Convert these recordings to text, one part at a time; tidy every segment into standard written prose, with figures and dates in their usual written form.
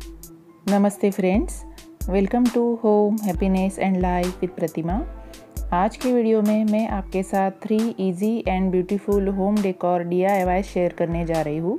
नमस्ते friends, welcome to home happiness and life with Pratima. आज के वीडियो में मैं आपके साथ 3 easy and beautiful home decor DIY share करने जा रही हूँ।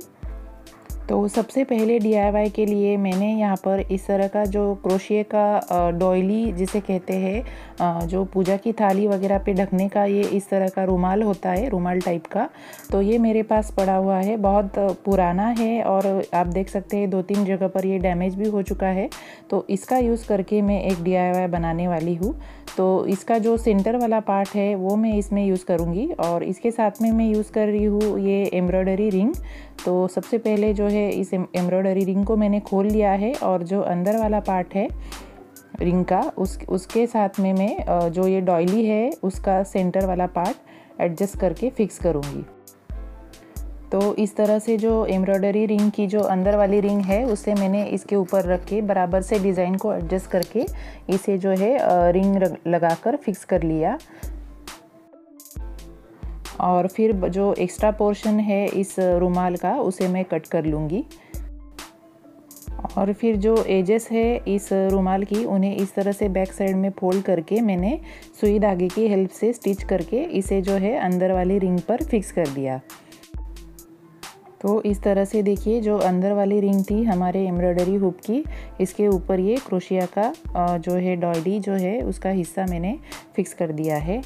तो सबसे पहले DIY के लिए मैंने यहाँ पर इस तरह का जो क्रोशिया का डॉयली जिसे कहते हैं, जो पूजा की थाली वगैरह पे ढकने का ये इस तरह का रुमाल होता है, रुमाल टाइप का। तो ये मेरे पास पड़ा हुआ है, बहुत पुराना है और आप देख सकते हैं 2-3 जगह पर ये डैमेज भी हो चुका है। तो इसका यूज़ करके मैं एक DIY बनाने वाली हूँ। तो इसका जो सेंटर वाला पार्ट है वो मैं इसमें यूज़ करूँगी और इसके साथ में मैं यूज़ कर रही हूँ ये एम्ब्रॉयडरी रिंग। तो सबसे पहले जो है इस एम्ब्रॉयडरी रिंग को मैंने खोल लिया है और जो अंदर वाला पार्ट है रिंग का उसके साथ में मैं जो ये डॉयली है उसका सेंटर वाला पार्ट एडजस्ट करके फिक्स करूँगी। तो इस तरह से जो एम्ब्रॉयडरी रिंग की जो अंदर वाली रिंग है उसे मैंने इसके ऊपर रख के बराबर से डिज़ाइन को एडजस्ट करके इसे जो है रिंग लगाकर फिक्स कर लिया। और फिर जो एक्स्ट्रा पोर्शन है इस रुमाल का उसे मैं कट कर लूँगी। और फिर जो एजेस है इस रुमाल की उन्हें इस तरह से बैक साइड में फोल्ड करके मैंने सुई धागे की हेल्प से स्टिच करके इसे जो है अंदर वाली रिंग पर फिक्स कर दिया। तो इस तरह से देखिए जो अंदर वाली रिंग थी हमारे एम्ब्रॉयडरी हुक की, इसके ऊपर ये क्रोशिया का जो है डॉयली जो है उसका हिस्सा मैंने फिक्स कर दिया है।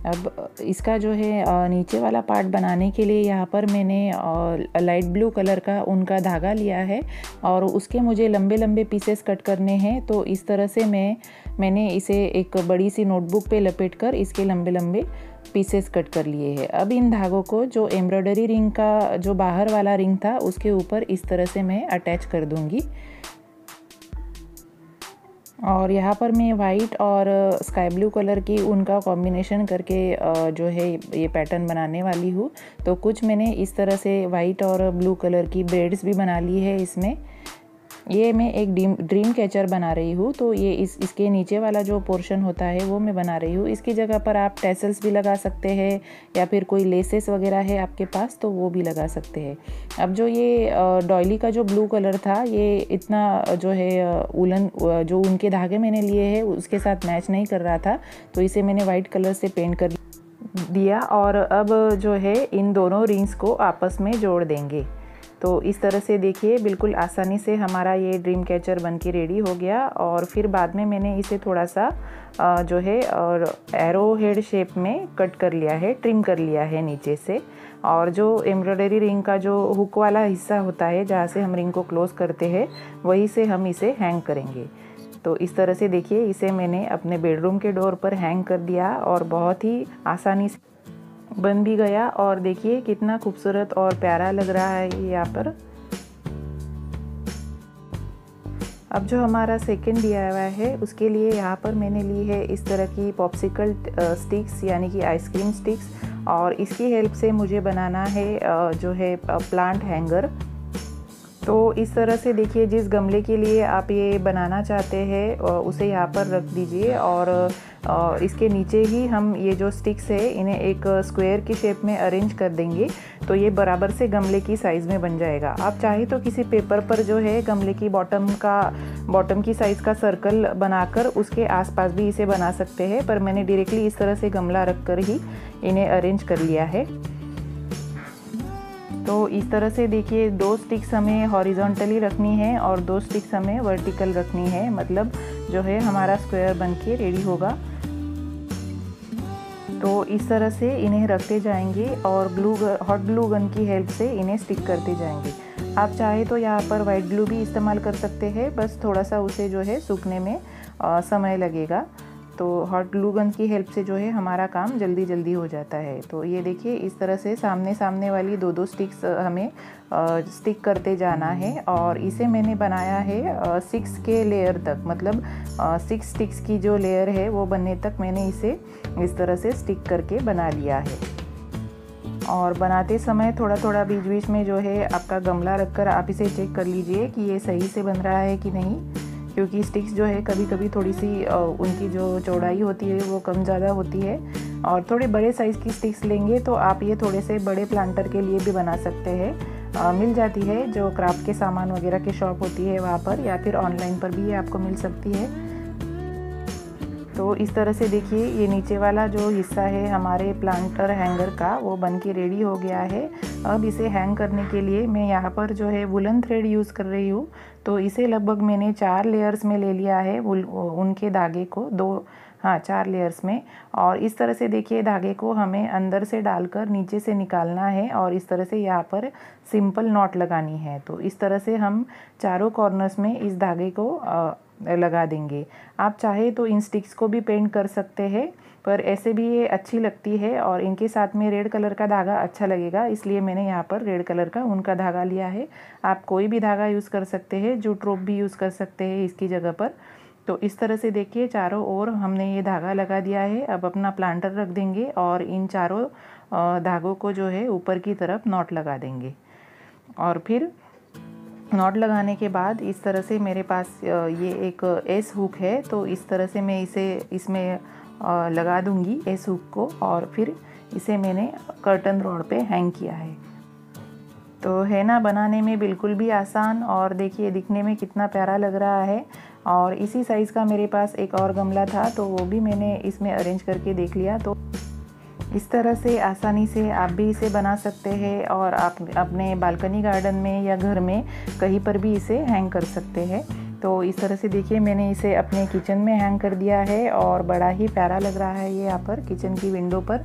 अब इसका जो है नीचे वाला पार्ट बनाने के लिए यहाँ पर मैंने लाइट ब्लू कलर का ऊन का धागा लिया है और उसके मुझे लंबे लंबे पीसेस कट करने हैं। तो इस तरह से मैंने इसे एक बड़ी सी नोटबुक पे लपेटकर इसके लंबे लंबे पीसेस कट कर लिए हैं। अब इन धागों को जो एम्ब्रॉयडरी रिंग का जो बाहर वाला रिंग था उसके ऊपर इस तरह से मैं अटैच कर दूँगी। और यहाँ पर मैं वाइट और स्काई ब्लू कलर की उनका कॉम्बिनेशन करके जो है ये पैटर्न बनाने वाली हूँ। तो कुछ मैंने इस तरह से वाइट और ब्लू कलर की ब्रेड्स भी बना ली है इसमें। ये मैं एक ड्रीम कैचर बना रही हूँ। तो ये इसके नीचे वाला जो पोर्शन होता है वो मैं बना रही हूँ। इसकी जगह पर आप टैसल्स भी लगा सकते हैं या फिर कोई लेसेस वगैरह है आपके पास तो वो भी लगा सकते हैं। अब जो ये डॉयली का जो ब्लू कलर था ये इतना जो है उलन जो उनके धागे मैंने लिए हैं उसके साथ मैच नहीं कर रहा था, तो इसे मैंने वाइट कलर से पेंट कर दिया। और अब जो है इन दोनों रिंग्स को आपस में जोड़ देंगे। तो इस तरह से देखिए बिल्कुल आसानी से हमारा ये ड्रीम कैचर बन के रेडी हो गया। और फिर बाद में मैंने इसे थोड़ा सा जो है और एरो हेड शेप में कट कर लिया है, ट्रिम कर लिया है नीचे से। और जो एम्ब्रॉयडरी रिंग का जो हुक वाला हिस्सा होता है जहाँ से हम रिंग को क्लोज करते हैं वहीं से हम इसे हैंग करेंगे। तो इस तरह से देखिए इसे मैंने अपने बेडरूम के डोर पर हैंग कर दिया और बहुत ही आसानी से बन भी गया। और देखिए कितना खूबसूरत और प्यारा लग रहा है ये यहाँ पर। अब जो हमारा सेकंड DIY है उसके लिए यहाँ पर मैंने ली है इस तरह की पॉप्सिकल स्टिक्स यानी कि आइसक्रीम स्टिक्स। और इसकी हेल्प से मुझे बनाना है जो है प्लांट हैंगर। तो इस तरह से देखिए जिस गमले के लिए आप ये बनाना चाहते हैं उसे यहाँ पर रख दीजिए और इसके नीचे ही हम ये जो स्टिक्स है इन्हें एक स्क्वायर की शेप में अरेंज कर देंगे। तो ये बराबर से गमले की साइज़ में बन जाएगा। आप चाहे तो किसी पेपर पर जो है गमले की बॉटम की साइज़ का सर्कल बनाकर उसके आसपास भी इसे बना सकते हैं, पर मैंने डायरेक्टली इस तरह से गमला रख कर ही इन्हें अरेंज कर लिया है। तो इस तरह से देखिए 2 स्टिक्स हमें हॉरिजॉन्टली रखनी है और 2 स्टिक्स हमें वर्टिकल रखनी है, मतलब जो है हमारा स्क्वायर बन के रेडी होगा। तो इस तरह से इन्हें रखते जाएंगे और हॉट ग्लू गन की हेल्प से इन्हें स्टिक करते जाएंगे। आप चाहे तो यहाँ पर वाइट ग्लू भी इस्तेमाल कर सकते हैं, बस थोड़ा सा उसे जो है सूखने में समय लगेगा। तो हॉट ग्लू गन की हेल्प से जो है हमारा काम जल्दी जल्दी हो जाता है। तो ये देखिए इस तरह से सामने वाली 2 स्टिक्स हमें स्टिक करते जाना है। और इसे मैंने बनाया है 6 के लेयर तक, मतलब 6 स्टिक्स की जो लेयर है वो बनने तक मैंने इसे इस तरह से स्टिक करके बना लिया है। और बनाते समय थोड़ा थोड़ा बीच बीच में जो है आपका गमला रखकर आप इसे चेक कर लीजिए कि ये सही से बन रहा है कि नहीं, क्योंकि स्टिक्स जो है कभी कभी थोड़ी सी उनकी जो चौड़ाई होती है वो कम ज़्यादा होती है। और थोड़े बड़े साइज़ की स्टिक्स लेंगे तो आप ये थोड़े से बड़े प्लांटर के लिए भी बना सकते हैं। मिल जाती है, जो क्राफ्ट के सामान वगैरह की शॉप होती है वहाँ पर, या फिर ऑनलाइन पर भी ये आपको मिल सकती है। तो इस तरह से देखिए ये नीचे वाला जो हिस्सा है हमारे प्लांटर हैंगर का वो बन के रेडी हो गया है। अब इसे हैंग करने के लिए मैं यहाँ पर जो है वुलन थ्रेड यूज़ कर रही हूँ। तो इसे लगभग मैंने 4 लेयर्स में ले लिया है उनके धागे को, 4 लेयर्स में। और इस तरह से देखिए धागे को हमें अंदर से डालकर नीचे से निकालना है और इस तरह से यहाँ पर सिंपल नॉट लगानी है। तो इस तरह से हम चारों कॉर्नर्स में इस धागे को लगा देंगे। आप चाहे तो इन स्टिक्स को भी पेंट कर सकते हैं, पर ऐसे भी ये अच्छी लगती है और इनके साथ में रेड कलर का धागा अच्छा लगेगा, इसलिए मैंने यहाँ पर रेड कलर का उनका धागा लिया है। आप कोई भी धागा यूज़ कर सकते हैं, जूट रोप भी यूज़ कर सकते हैं इसकी जगह पर। तो इस तरह से देखिए चारों ओर हमने ये धागा लगा दिया है। अब अपना प्लांटर रख देंगे और इन चारों धागों को जो है ऊपर की तरफ नॉट लगा देंगे। और फिर नॉट लगाने के बाद इस तरह से मेरे पास ये एक एस हुक है, तो इस तरह से मैं इसे इसमें लगा दूंगी एस हुक को, और फिर इसे मैंने कर्टन रॉड पे हैंग किया है। तो है ना बनाने में बिल्कुल भी आसान, और देखिए दिखने में कितना प्यारा लग रहा है। और इसी साइज़ का मेरे पास एक और गमला था, तो वो भी मैंने इसमें अरेंज करके देख लिया। तो इस तरह से आसानी से आप भी इसे बना सकते हैं और आप अपने बालकनी गार्डन में या घर में कहीं पर भी इसे हैंग कर सकते हैं। तो इस तरह से देखिए मैंने इसे अपने किचन में हैंग कर दिया है और बड़ा ही प्यारा लग रहा है ये यहाँ पर किचन की विंडो पर।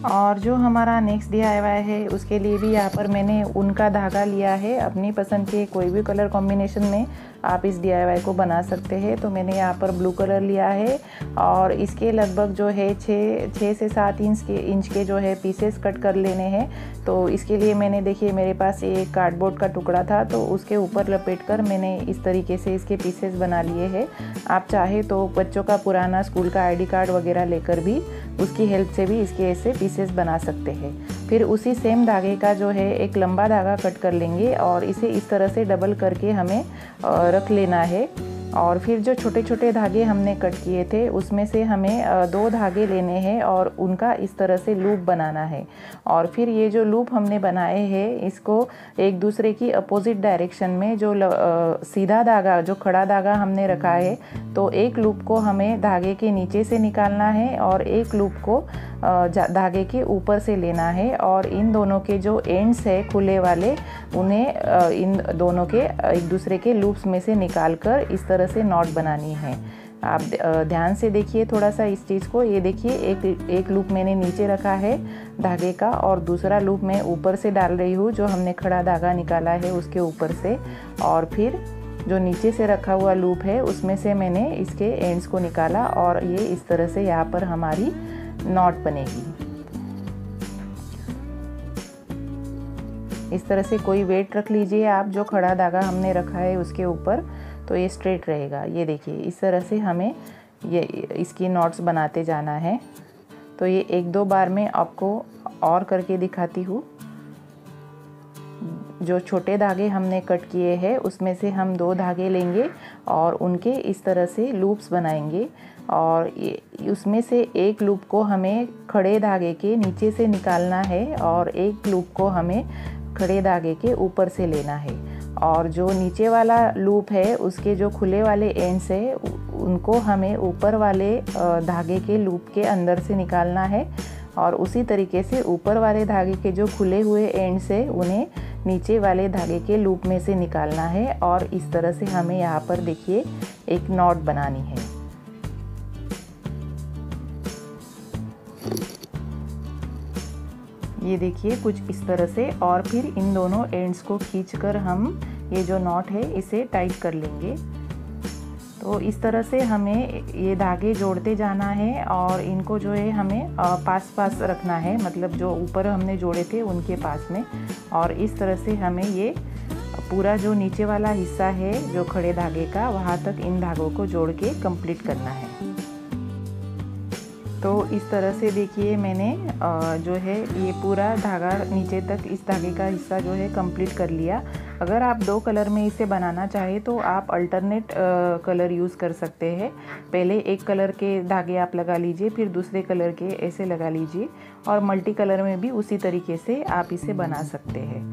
और जो हमारा नेक्स्ट DIY है उसके लिए भी यहाँ पर मैंने ऊन का धागा लिया है। अपनी पसंद के कोई भी कलर कॉम्बिनेशन में आप इस DIY को बना सकते हैं। तो मैंने यहाँ पर ब्लू कलर लिया है और इसके लगभग जो है 6 से 7 इंच के जो है पीसेस कट कर लेने हैं। तो इसके लिए मैंने देखिए मेरे पास एक कार्डबोर्ड का टुकड़ा था, तो उसके ऊपर लपेटकर मैंने इस तरीके से इसके पीसेस बना लिए हैं। आप चाहे तो बच्चों का पुराना स्कूल का ID कार्ड वगैरह लेकर भी उसकी हेल्प से भी इसके ऐसे पीसेस बना सकते हैं। फिर उसी सेम धागे का जो है एक लंबा धागा कट कर लेंगे और इसे इस तरह से डबल करके हमें रख लेना है। और फिर जो छोटे छोटे धागे हमने कट किए थे उसमें से हमें 2 धागे लेने हैं और उनका इस तरह से लूप बनाना है। और फिर ये जो लूप हमने बनाए हैं इसको एक दूसरे की अपोजिट डायरेक्शन में जो सीधा धागा जो खड़ा धागा हमने रखा है, तो एक लूप को हमें धागे के नीचे से निकालना है और एक लूप को धागे के ऊपर से लेना है। और इन दोनों के जो एंड्स है खुले वाले, उन्हें इन दोनों के एक दूसरे के लूप्स में से निकालकर इस तरह से नॉट बनानी है। आप ध्यान से देखिए थोड़ा सा इस चीज़ को। ये देखिए एक लूप मैंने नीचे रखा है धागे का और दूसरा लूप मैं ऊपर से डाल रही हूँ, जो हमने खड़ा धागा निकाला है उसके ऊपर से। और फिर जो नीचे से रखा हुआ लूप है उसमें से मैंने इसके एंड्स को निकाला और ये इस तरह से यहाँ पर हमारी नॉट बनेगी। इस तरह से कोई वेट रख लीजिए आप जो खड़ा धागा हमने रखा है उसके ऊपर, तो ये स्ट्रेट रहेगा। ये देखिए इस तरह से हमें ये इसकी नॉट्स बनाते जाना है। तो ये 1-2 बार में आपको और करके दिखाती हूँ। जो छोटे धागे हमने कट किए हैं उसमें से हम 2 धागे लेंगे और उनके इस तरह से लूप्स बनाएंगे। और उसमें से एक लूप को हमें खड़े धागे के नीचे से निकालना है और एक लूप को हमें खड़े धागे के ऊपर से लेना है। और जो नीचे वाला लूप है उसके जो खुले वाले एंड्स है उनको हमें ऊपर वाले धागे के लूप के अंदर से निकालना है। और उसी तरीके से ऊपर वाले धागे के जो खुले हुए एंड्स है उन्हें नीचे वाले धागे के लूप में से निकालना है। और इस तरह से हमें यहाँ पर देखिए एक नॉट बनानी है। ये देखिए कुछ इस तरह से। और फिर इन दोनों एंड्स को खींचकर हम ये जो नॉट है इसे टाइट कर लेंगे। तो इस तरह से हमें ये धागे जोड़ते जाना है और इनको जो है हमें पास पास रखना है, मतलब जो ऊपर हमने जोड़े थे उनके पास में। और इस तरह से हमें ये पूरा जो नीचे वाला हिस्सा है जो खड़े धागे का, वहाँ तक इन धागों को जोड़ के कंप्लीट करना है। तो इस तरह से देखिए मैंने जो है ये पूरा धागा नीचे तक इस धागे का हिस्सा जो है कंप्लीट कर लिया। अगर आप 2 कलर में इसे बनाना चाहें तो आप अल्टरनेट कलर यूज़ कर सकते हैं। पहले एक कलर के धागे आप लगा लीजिए, फिर दूसरे कलर के ऐसे लगा लीजिए, और मल्टी कलर में भी उसी तरीके से आप इसे बना सकते हैं।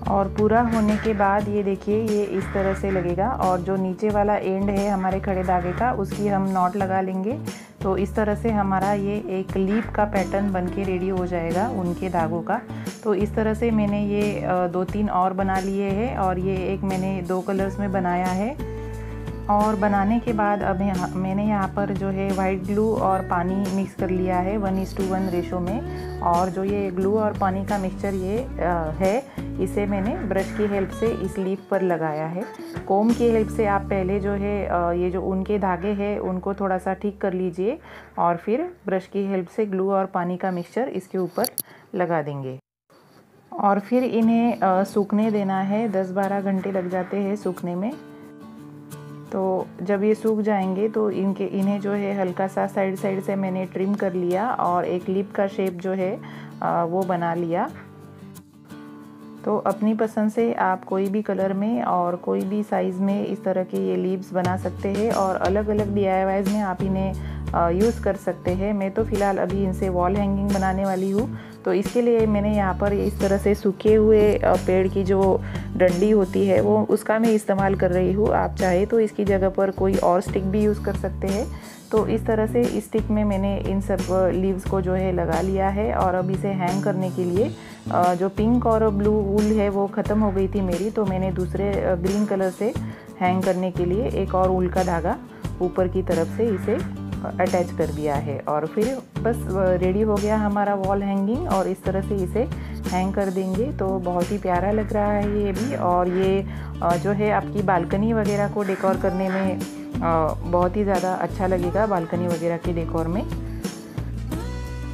और पूरा होने के बाद ये देखिए ये इस तरह से लगेगा, और जो नीचे वाला एंड है हमारे खड़े धागे का उसकी हम नॉट लगा लेंगे। तो इस तरह से हमारा ये एक लीफ का पैटर्न बनके रेडी हो जाएगा उनके धागों का। तो इस तरह से मैंने ये 2-3 और बना लिए हैं, और ये एक मैंने 2 कलर्स में बनाया है। और बनाने के बाद अब मैंने यहाँ पर जो है वाइट ग्लू और पानी मिक्स कर लिया है 1:1 रेशो में। और जो ये ग्लू और पानी का मिक्सचर ये है, इसे मैंने ब्रश की हेल्प से इस लीफ पर लगाया है। कोम की हेल्प से आप पहले जो है ये जो उनके धागे हैं उनको थोड़ा सा ठीक कर लीजिए, और फिर ब्रश की हेल्प से ग्लू और पानी का मिक्सचर इसके ऊपर लगा देंगे। और फिर इन्हें सूखने देना है, 10-12 घंटे लग जाते हैं सूखने में। तो जब ये सूख जाएंगे तो इन्हें जो है हल्का सा साइड से मैंने ट्रिम कर लिया, और एक लिप का शेप जो है वो बना लिया। तो अपनी पसंद से आप कोई भी कलर में और कोई भी साइज़ में इस तरह के ये लीव्स बना सकते हैं, और अलग अलग DIYs में आप इन्हें यूज़ कर सकते हैं। मैं तो फ़िलहाल अभी इनसे वॉल हैंगिंग बनाने वाली हूँ, तो इसके लिए मैंने यहाँ पर इस तरह से सूखे हुए पेड़ की जो डंडी होती है वो उसका मैं इस्तेमाल कर रही हूँ। आप चाहे तो इसकी जगह पर कोई और स्टिक भी यूज़ कर सकते हैं। तो इस तरह से इस स्टिक में मैंने इन सब लीव्स को जो है लगा लिया है। और अब इसे हैंग करने के लिए जो पिंक और ब्लू वूल है वो ख़त्म हो गई थी मेरी, तो मैंने दूसरे ग्रीन कलर से हैंग करने के लिए एक और वूल का धागा ऊपर की तरफ से इसे अटैच कर दिया है। और फिर बस रेडी हो गया हमारा वॉल हैंगिंग, और इस तरह से इसे हैंग कर देंगे तो बहुत ही प्यारा लग रहा है ये भी। और ये जो है आपकी बालकनी वगैरह को डेकोर करने में बहुत ही ज़्यादा अच्छा लगेगा, बालकनी वगैरह के डेकोर में।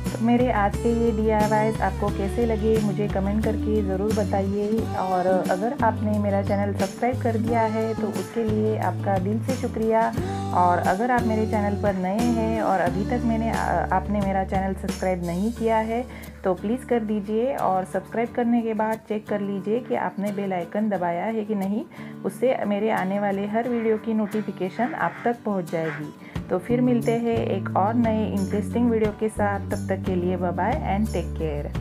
तो मेरे आज के ये DIYs आपको कैसे लगे मुझे कमेंट करके ज़रूर बताइए। और अगर आपने मेरा चैनल सब्सक्राइब कर दिया है तो उसके लिए आपका दिल से शुक्रिया। और अगर आप मेरे चैनल पर नए हैं और अभी तक आपने मेरा चैनल सब्सक्राइब नहीं किया है तो प्लीज़ कर दीजिए, और सब्सक्राइब करने के बाद चेक कर लीजिए कि आपने बेल आइकन दबाया है कि नहीं। उससे मेरे आने वाले हर वीडियो की नोटिफिकेशन आप तक पहुंच जाएगी। तो फिर मिलते हैं एक और नए इंटरेस्टिंग वीडियो के साथ। तब तक के लिए bye bye and take care.